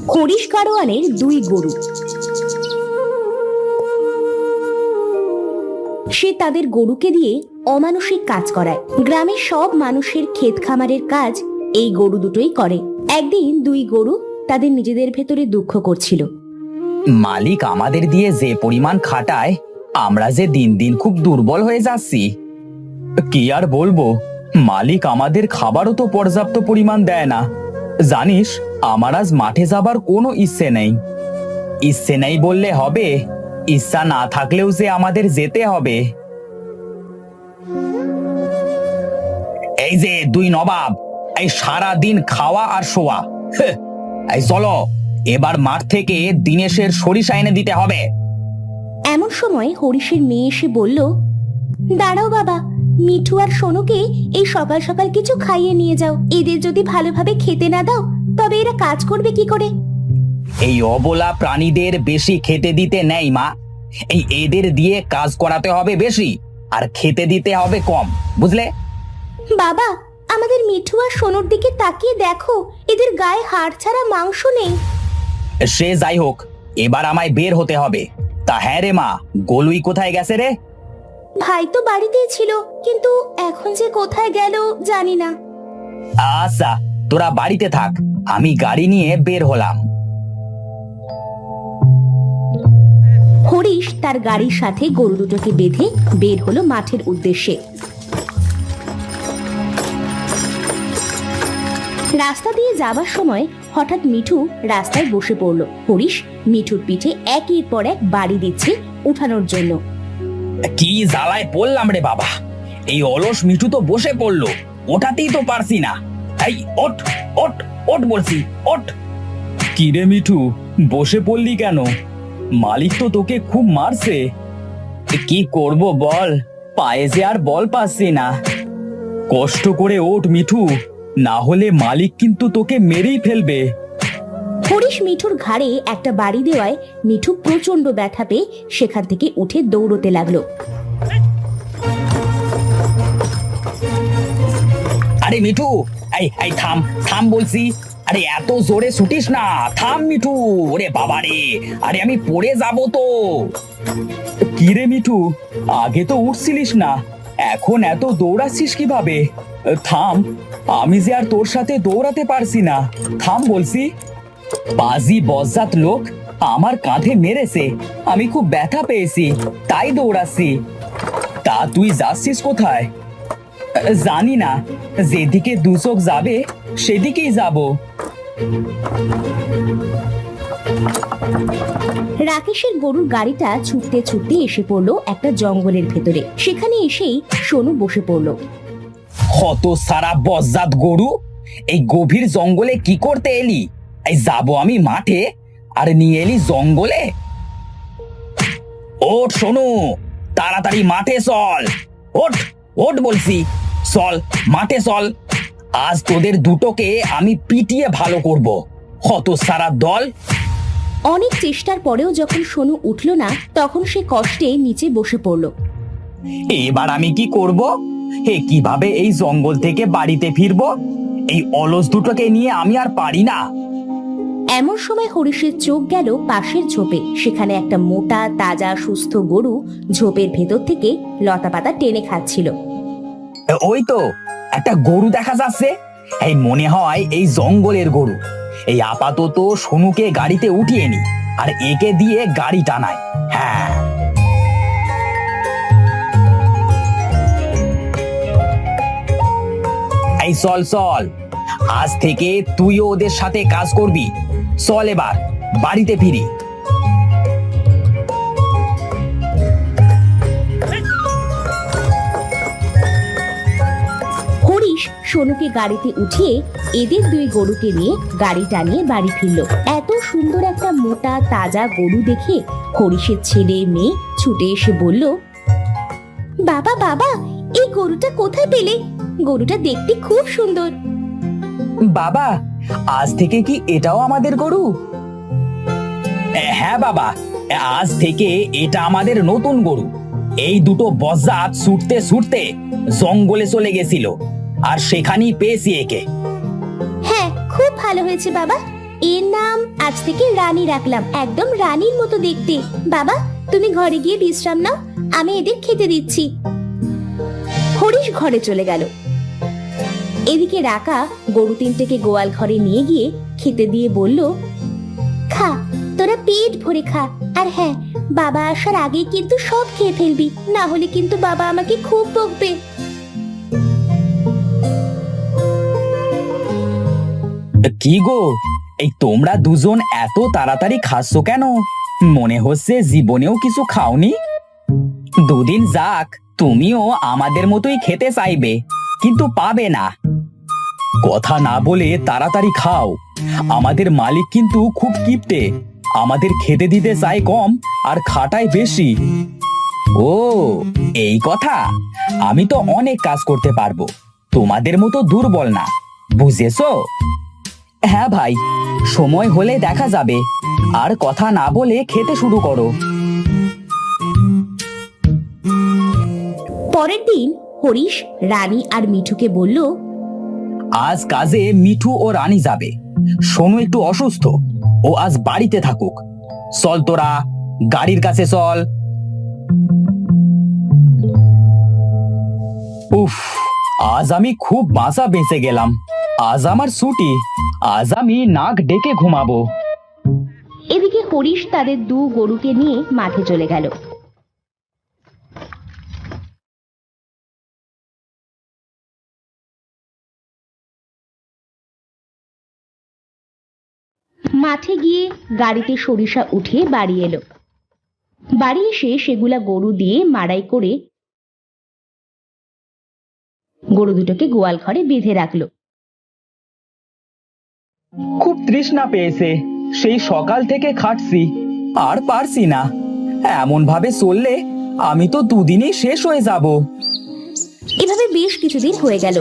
হরিশ গাড়োয়ানের দুই গরু। সে তাদের গরুকে দিয়ে অমানুষিক কাজ করায়। গ্রামের সব মানুষের ক্ষেত খামারের কাজ এই গরু দুটোই করে। একদিন দুই গরু তাদের নিজেদের ভেতরে দুঃখ করছিল। মালিক আমাদের দিয়ে যে পরিমাণ খাটায়, আমরা যে দিন দিন খুব দুর্বল হয়ে যাচ্ছি। কি আর বলবো, মালিক আমাদের খাবারও তো পর্যাপ্ত পরিমাণ দেয় না। জানিস, আমার আজ মাঠে যাবার কোনো ইচ্ছে নেই। ইচ্ছে নেই বললে হবে? ইচ্ছা না থাকলেও যে আমাদের যেতে হবে। এই যে দুই নবাব, এই সারা দিন খাওয়া আর শোয়া। এই চলো, এবার মাঠ থেকে দিনেশের সরিষা এনে দিতে হবে। এমন সময় হরিশের মেয়ে এসে বলল, দাঁড়াও বাবা, মিঠু আর সোনুকে এই সকাল সকাল কিছু খাইয়ে নিয়ে যাও। এদের যদি ভালোভাবে খেতে না দাও তবে এরা কাজ করবে কি করে? এই অবলা প্রাণীদের বেশি খেতে দিতে নেই মা। এদের দিয়ে কাজ করাতে হবে বেশি, আর খেতে দিতে হবে কম, বুঝলে? বাবা, আমাদের মিঠু আর সোনুর দিকে তাকিয়ে দেখো, এদের গায়ে হাড় ছাড়া মাংস নেই। সে যাই হোক, এবার আমায় বের হতে হবে। তা হ্যাঁ রে মা, গোলুই কোথায় গেছে রে? ভাই তো বাড়িতেই ছিল, কিন্তু এখন যে কোথায় গেল জানি না। আচ্ছা, তোরা বাড়িতে থাক, আমি গাড়ি নিয়ে বের হলাম। হরিশ তার গাড়ির সাথে গরু দুটোকে বেঁধে বের হলো মাঠের উদ্দেশ্যে। রাস্তা দিয়ে যাবার সময় হঠাৎ মিঠু রাস্তায় বসে পড়ল। হরিশ মিঠুর পিঠে একের পর এক বাড়ি দিচ্ছে উঠানোর জন্য। কি জ্বালায় পড়লাম রে বাবা, এই অলস মিঠু তো বসে পড়লো, ওঠাতেই তো পারছি না। এই ওঠ ওঠ ওঠ বলছি, ওঠ। কি রে মিঠু, বসে পড়লি কেন? মালিক তো তোকে খুব মারছে। কি করব বল, পায়ে যে আর বল পাচ্ছি না। কষ্ট করে ওঠ মিঠু, না হলে মালিক কিন্তু তোকে মেরেই ফেলবে। হরিশ মিঠুর ঘাড়ে একটা বাড়ি দেওয়ায় মিঠু প্রচন্ড ব্যথা পেয়ে সেখান থেকে উঠে দৌড়তে লাগলো। আরে মিঠু, এই এই থাম থাম বলছি। আরে এত জোরে ছুটিস না, থাম মিঠু। ওরে বাবা রে, আরে আমি পড়ে যাব তো। কি রে মিঠু, আগে তো উঠছিলিস না, এখন এত দৌড়াচ্ছিস কিভাবে? থাম, আমি যে আর তোর সাথে দৌড়াতে পারছি না, থাম বলছি। বাজি বজ্জাত লোক আমার কাঁধে মেরেছে, আমি খুব ব্যথা পেয়েছি, তাই দৌড়াচ্ছি। তা তুই যাচ্ছিস কোথায়? জানি না, যেদিকে দু চোখ যাবে সেদিকেই যাব। রাকেশের গরুর গাড়িটা ছুটতে ছুটতে এসে পড়লো একটা জঙ্গলের ভেতরে। সেখানে এসেই সোনু বসে পড়লো। হত সারা বজ্জাত গরু, এই গভীর জঙ্গলে কি করতে এলি? এই যাবো আমি মাঠে, আর নিয়ে এলি জঙ্গলে? ওঠ সোনু, তাড়াতাড়ি মাঠে চল। ওঠ ওঠ বলছি, চল মাঠে চল। আজ তোদের দুটোকে আমি পিটিয়ে ভালো করব, হত সারা দল। অনেক চেষ্টার পরেও যখন সোনু উঠল না, তখন সে কষ্টে নিচে বসে পড়লো। এবার আমি কি করব? কিভাবে এই জঙ্গল থেকে বাড়িতে ফিরবো? এই অলস দুটোকে নিয়ে আমি আর পারি না। এমন সময় হরিশের চোখ গেল পাশের ঝোপে। সেখানে একটা মোটা তাজা সুস্থ গরু ঝোপের ভেতর থেকে লতা পাতা টেনে খাচ্ছিল। ওই তো একটা গরু দেখা যাচ্ছে, এই মনে হয় এই জঙ্গলের গরু। এই আপাতত সোনুকে গাড়িতে উঠিয়ে নি, আর একে দিয়ে গাড়ি টানায়। হ্যাঁ, এই চল চল, আজ থেকে তুইও ওদের সাথে কাজ করবি। চল এবার বাড়িতে ফিরি। হরিশ সোনুকে গাড়িতে উঠিয়ে এদের দুই গরুকে নিয়ে গাড়ি টানিয়ে বাড়ি ফিরল। এত সুন্দর একটা মোটা তাজা গরু দেখে হরিশের ছেলে মেয়ে ছুটে এসে বলল, বাবা বাবা, এই গরুটা কোথায় পেলে? গরুটা দেখতে খুব সুন্দর। বাবা, আজ থেকে কি এটাও আমাদের গরু? হ্যাঁ বাবা, আজ থেকে এটা আমাদের নতুন গরু। এই দুটো বজ্জাত ছুটতে ছুটতে জঙ্গলে চলে গেছিল, আর সেখানেই পেয়েছি একে। হ্যাঁ, খুব ভালো হয়েছে বাবা। এর নাম আজ থেকে রানী রাখলাম, একদম রানীর মতো দেখতে। বাবা, তুমি ঘরে গিয়ে বিশ্রাম নাও, আমি এদের খেতে দিচ্ছি। হরিশ ঘরে চলে গেল। এদিকে রাকা গরু তিনটেকে গোয়াল ঘরে নিয়ে গিয়ে খেতে দিয়ে বলল, খা, তোরা পেট ভরে খা। আর হ্যাঁ, বাবা আসার আগেই কিন্তু সব খেয়ে ফেলবি, না হলে কিন্তু বাবা আমাকে খুব বকবে। কি গো, এই তোমরা দুজন এত তাড়াতাড়ি খাচ্ছ কেন? মনে হচ্ছে জীবনেও কিছু খাওনি। দুদিন যাক, তুমিও আমাদের মতোই খেতে চাইবে, কিন্তু পাবে না। কথা না বলে তাড়াতাড়ি খাও। আমাদের মালিক কিন্তু খুব কিপটে, আমাদের খেতে দিতে চায় কম আর খাটায় বেশি। ও, এই কথা। আমি তো অনেক কাজ করতে পারবো, তোমাদের মতো দুর্বল না, বুঝেছো? হ্যাঁ ভাই, সময় হলে দেখা যাবে। আর কথা না বলে খেতে শুরু করো। পরের দিন হরিশ রানী আর মিঠুকে বলল, আজ কাজে মিঠু ও রানী যাবে। সোনু একটু অসুস্থ, ও আজ বাড়িতে থাকুক। চল তোরা, গাড়ির কাছে চল। উফ, আজ আমি খুব বাঁচা বেঁচে গেলাম। আজ আমার ছুটি, আজ আমি নাক ডেকে ঘুমাবো। এদিকে হরিশ তাদের দু গরুকে নিয়ে মাঠে চলে গেল। মাঠে গিয়ে গাড়িতে সরিষা উঠিয়ে বাড়ি এলো। বাড়ি এসে সেগুলা গরু দিয়ে মাড়াই করে গরু দুটোকে গোয়াল ঘরে বেঁধে রাখলো। খুব তৃষ্ণা পেয়েছে, সেই সকাল থেকে খাটছি, আর পারছি না। এমন ভাবে চললে আমি তো দুদিনেই শেষ হয়ে যাব। এভাবে বেশ কিছুদিন হয়ে গেল।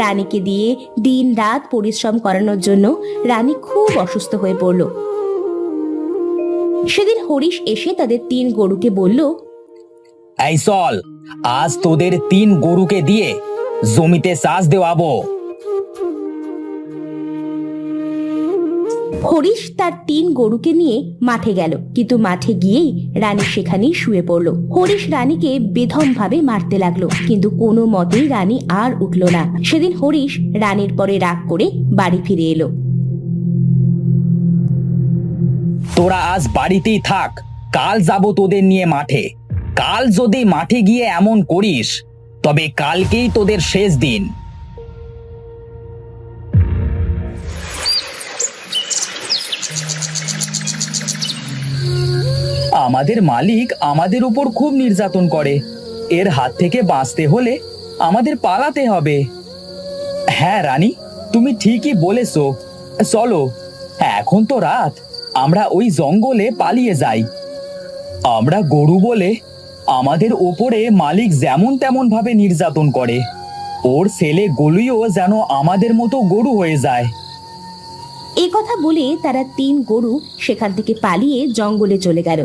রানীকে দিয়ে দিন রাত পরিশ্রম করানোর জন্য রানী খুব অসুস্থ হয়ে পড়ল। সেদিন হরিশ এসে তাদের 3 গরুকে বলল, এই চল, আজ তোদের 3 গরুকে দিয়ে জমিতে চাষ দেওয়াবো। হরিশ তার 3 গরুকে নিয়ে মাঠে গেল, কিন্তু মাঠে গিয়েই রানী সেখানেই শুয়ে পড়ল। হরিশ রানীকে বেধম ভাবে মারতে লাগলো, কিন্তু কোনো মতেই রানী আর উঠল না। সেদিন হরিশ রানীর পরে রাগ করে বাড়ি ফিরে এলো। তোরা আজ বাড়িতেই থাক, কাল যাব তোদের নিয়ে মাঠে। কাল যদি মাঠে গিয়ে এমন করিস, তবে কালকেই তোদের শেষ দিন। আমাদের মালিক আমাদের উপর খুব নির্যাতন করে, এর হাত থেকে বাঁচতে হলে আমাদের পালাতে হবে। হ্যাঁ রানী, তুমি ঠিকই বলেছো। চলো, এখন তো রাত, আমরা ওই জঙ্গলে পালিয়ে যাই। আমরা গরু বলে আমাদের ওপরে মালিক যেমন তেমন ভাবে নির্যাতন করে, ওর ছেলে গলুইও যেন আমাদের মতো গরু হয়ে যায়। এ কথা বলে তারা 3 গরু সেখান থেকে পালিয়ে জঙ্গলে চলে গেল।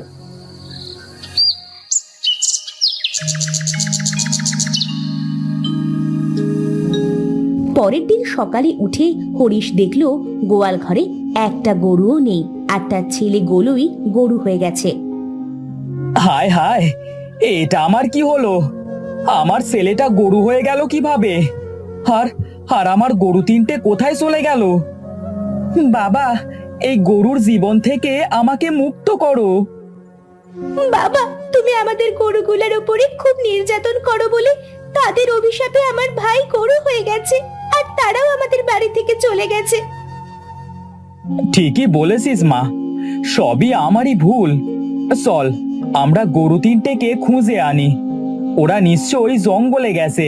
পরের দিন সকালে উঠে হরিশ দেখল গোয়াল ঘরে একটা গরুও নেই, আর তার ছেলে গলুই গরু হয়ে গেছে। হায় হায়, এটা আমার কি হলো? আমার ছেলেটা গরু হয়ে গেল কিভাবে? আর আর আমার গরু 3টে কোথায় চলে গেল? বাবা, এই গরুর জীবন থেকে আমাকে মুক্ত করো। বাবা, তুমি আমাদের গরুগুলোর উপরে খুব নির্যাতন করো বলে তাদের অভিশাপে আমার ভাই গরু হয়ে গেছে, আর তারাও আমাদের বাড়ি থেকে চলে গেছে। ঠিকই বলেছিস মা, সবই আমারই ভুল। চল, আমরা গরু 3টেকে খুঁজে আনি, ওরা নিশ্চয়ই জঙ্গলে গেছে।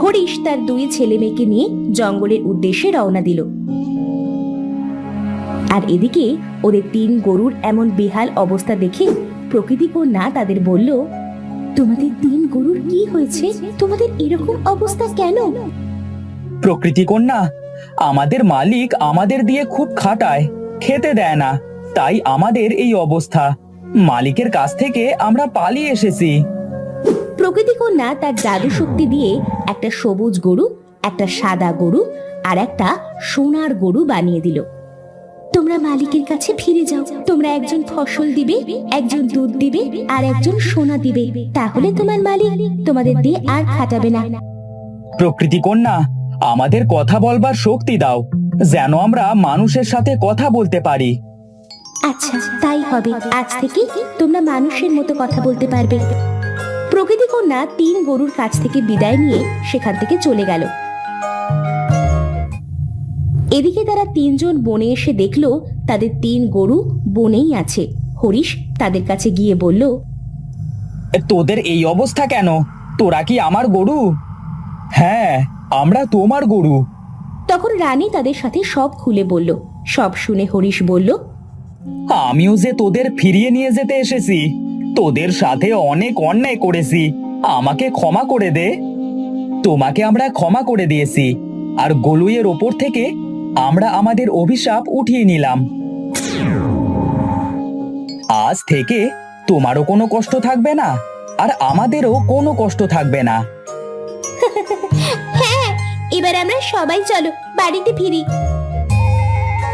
হরিশ তার 2 ছেলে মেয়েকে নিয়ে জঙ্গলের উদ্দেশ্যে রওনা দিল। আর এদিকে ওদের 3 গরুর এমন বেহাল অবস্থা দেখে প্রকৃতি কন্যা তাদের বলল, তোমাদের 3 গরুর কি হয়েছে? তোমাদের এরকম অবস্থা কেন? প্রকৃতি কন্যা, আমাদের মালিক আমাদের দিয়ে খুব খাটায়, খেতে দেয় না, তাই আমাদের এই অবস্থা। মালিকের কাছ থেকে আমরা পালিয়ে এসেছি। প্রকৃতি কন্যা তার জাদু শক্তি দিয়ে একটা সবুজ গরু একটা সাদা গরু আর একটা সোনার গরু বানিয়ে দিল। তোমরা মালিকের কাছে ফিরে যাও, তোমরা একজন ফসল দিবে, একজন দুধ দিবে আর একজন সোনা দিবে, তাহলে তোমার মালিক তোমাদের দিয়ে আর খাটাবে না। প্রকৃতি কন্যা, আমাদের কথা বলবার শক্তি দাও, যেন আমরা মানুষের সাথে কথা বলতে পারি। আচ্ছা, তাই হবে। আজ থেকে তোমরা মানুষের মতো কথা বলতে পারবে। প্রকৃতি কন্যা 3 গরুর কাছ থেকে বিদায় নিয়ে সেখান থেকে চলে গেল। এদিকে তারা 3 জন বনে এসে দেখলো তাদের 3 গরু বনেই আছে। হরিশ তাদের কাছে গিয়ে বলল, তোদের এই অবস্থা কেন? তোরা কি আমার গরু? হ্যাঁ, আমরা তোমার গরু। তখন রানী তাদের সাথে সব খুলে বলল। সব শুনে হরিশ বলল, আমিও যে তোদের ফিরিয়ে নিয়ে যেতে এসেছি, তোদের সাথে অনেক অন্যায় করেছি, আমাকে ক্ষমা করে দে। তোমাকে আমরা ক্ষমা করে দিয়েছি, আর গলুইয়ের ওপর থেকে আমরা আমাদের অভিশাপ উঠিয়ে নিলাম। আজ থেকে তোমারও কোনো কষ্ট থাকবে না, আর আমাদেরও কোনো কষ্ট থাকবে না। হ্যাঁ, এবার আমরা সবাই চলো বাড়িতে ফিরি।